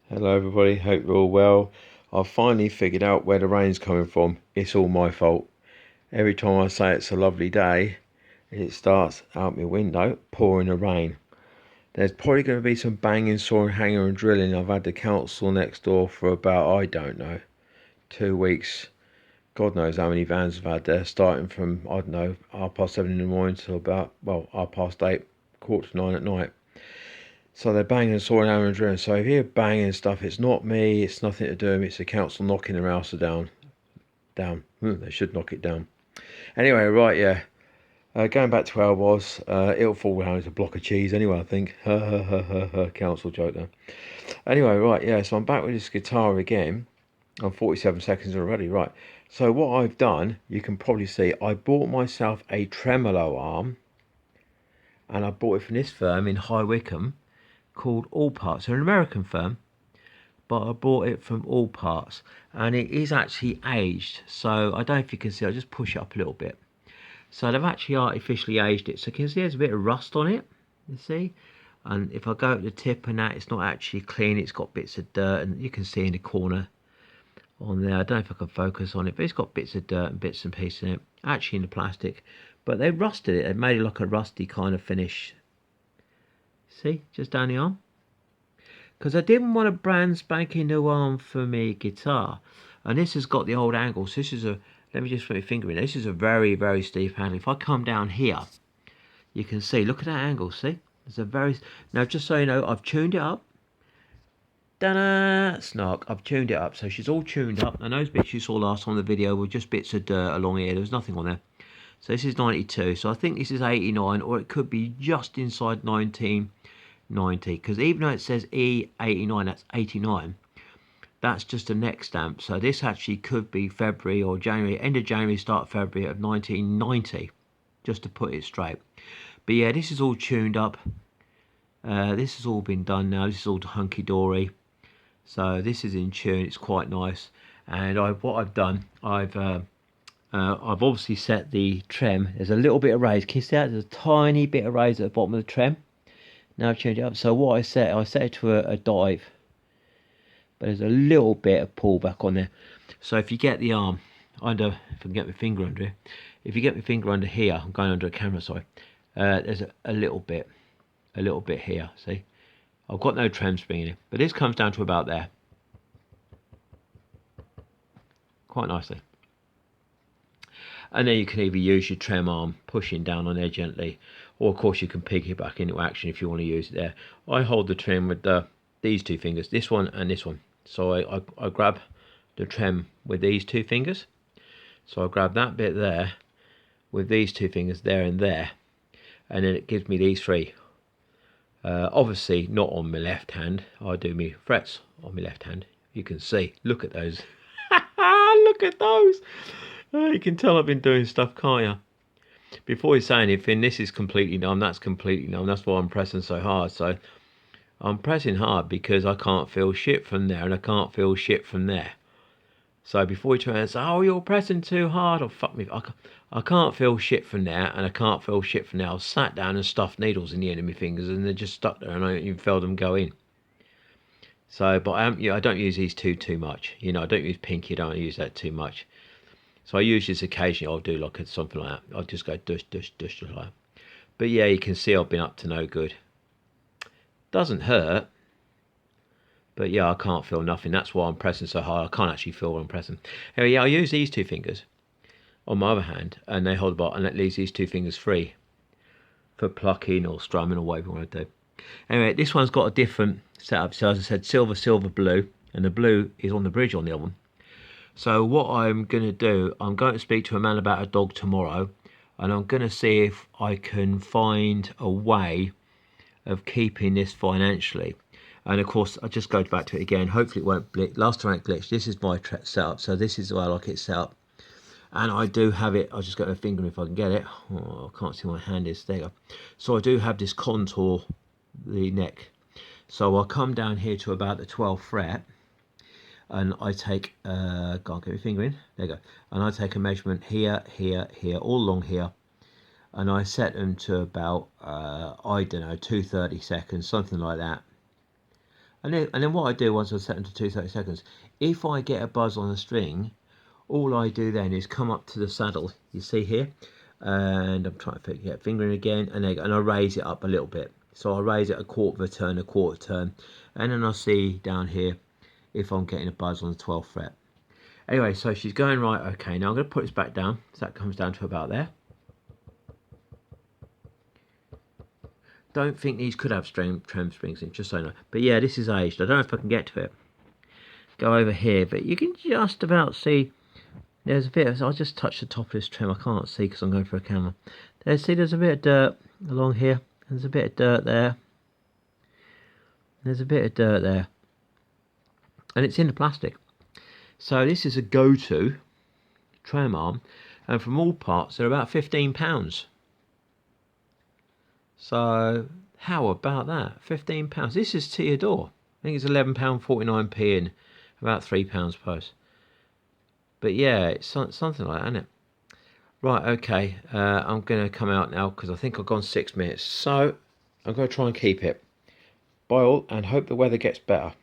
Hello everybody, hope you're all well. I've finally figured out where the rain's coming from. It's all my fault. Every time I say it's a lovely day, it starts out my window pouring the rain. There's probably going to be some banging, sawing, hanging and drilling. I've had the council next door for about, I don't know, 2 weeks. God knows how many vans I've had there, starting from, I don't know, 7:30 in the morning till about, well, 8:30, 8:45 at night. So they're banging, sawing, hammering, and drilling. So if you hear banging stuff, it's not me. It's nothing to do with me. It's the council knocking their house down. They should knock it down. Anyway, right, yeah. Going back to where I was, it'll fall down. It's a block of cheese anyway, I think. Council joke there. Anyway, right, yeah. So I'm back with this guitar again. I'm 47 seconds already, right. So what I've done, you can probably see, I bought myself a Tremelo Arm. And I bought it from this firm in High Wycombe called All Parts. They're an American firm, but I bought it from All Parts, and it is actually aged. So I don't know if you can see, I'll just push it up a little bit. So they've actually artificially aged it. So you can see there's a bit of rust on it, you see? And if I go at the tip and that, it's not actually clean. It's got bits of dirt, and you can see in the corner on there. I don't know if I can focus on it, but it's got bits of dirt and bits and pieces in it, actually in the plastic. But they rusted it. They made it like a rusty kind of finish. See, just down the arm. Because I didn't want a brand spanking new arm for me guitar. And this has got the old angles. This is a, let me just put my finger in. This is a very, very steep handle. If I come down here, you can see, look at that angle, see? It's a very, now just so you know, I've tuned it up. Ta-da! Snark, I've tuned it up. So she's all tuned up. And those bits you saw last time in the video were just bits of dirt along here. There was nothing on there. So this is 92. So I think this is 89, or it could be just inside 1990, because even though it says E89, that's 89, that's just a neck stamp. So this actually could be February or January, end of January, start February of 1990, just to put it straight. But yeah, this is all tuned up. This has all been done now. This is all hunky-dory. So this is in tune. It's quite nice. And what I've done, I've obviously set the trem. There's a little bit of raise. Can you see that? There's a tiny bit of raise at the bottom of the trem. Now I've changed it up. So what I set it to a dive, but there's a little bit of pullback on there. So if you get the arm under, if I can get my finger under it, if you get my finger under here, I'm going under a camera, sorry. There's a little bit here. See, I've got no trem spring in it, but this comes down to about there, quite nicely. And then you can either use your trem arm pushing down on there gently, or of course you can pick it back into action if you want to use it there. I hold the trem with these two fingers, this one and this one. So I grab the trem with these two fingers. So I grab that bit there with these two fingers there and there, and then it gives me these three. Obviously not on my left hand. I do my frets on my left hand. You can see, look at those. Look at those. You can tell I've been doing stuff, can't you? Before you say anything, this is completely numb, that's completely numb. That's why I'm pressing so hard. So I'm pressing hard because I can't feel shit from there, and I can't feel shit from there. So before you turn around and say, oh, you're pressing too hard, or fuck me, I can't feel shit from there, and I can't feel shit from there. I sat down and stuffed needles in the end of my fingers, and they're just stuck there, and I don't even feel them go in. So, but I don't use these too much. You know, I don't use pinky, I don't use that too much. So I use this occasionally. I'll do like something like that. I'll just go dush, dush, dush, just like that. But yeah, you can see I've been up to no good. Doesn't hurt. But yeah, I can't feel nothing. That's why I'm pressing so hard. I can't actually feel what I'm pressing. Anyway, yeah, I use these two fingers on my other hand, and they hold the bar, and that leaves these two fingers free for plucking or strumming or whatever you want to do. Anyway, this one's got a different setup. So as I said, silver, silver, blue, and the blue is on the bridge on the other one. So what I'm going to do, I'm going to speak to a man about a dog tomorrow, and I'm going to see if I can find a way of keeping this financially. And of course, I'll just go back to it again. Hopefully it won't glitch. Last time it glitched. This is my setup. So this is the way I like it set up. And I do have it, I'll just get my finger if I can get it. Oh, I can't see where my hand is. There you go. So I do have this contour, the neck. So I'll come down here to about the 12th fret. And I take, can't get my finger in, there you go. And I take a measurement here, here, here, all along here. And I set them to about, I don't know, 230 seconds, something like that. then what I do once I've set them to 230 seconds, if I get a buzz on the string, all I do then is come up to the saddle, you see here, and I'm trying to get fingering again, and I raise it up a little bit. So I raise it a quarter of a turn, and then I'll see down here if I'm getting a buzz on the 12th fret. Anyway, so she's going right. Okay, now I'm going to put this back down, so that comes down to about there. Don't think these could have trem springs in, just so you know. But yeah, this is aged. I don't know if I can get to it. Go over here, but you can just about see. There's a bit. I'll just touch the top of this trem. I can't see because I'm going for a camera. There's a bit of dirt along here. There's a bit of dirt there. There's a bit of dirt there, and it's in the plastic. So this is a Goto trem arm, and from all parts they're about £15. So how about that? £15. This is to your door. I think it's £11.49p and about £3 post. But yeah, it's something like that, isn't it? Right, okay. I'm going to come out now because I think I've gone 6 minutes. So I'm going to try and keep it. Bye all, and hope the weather gets better.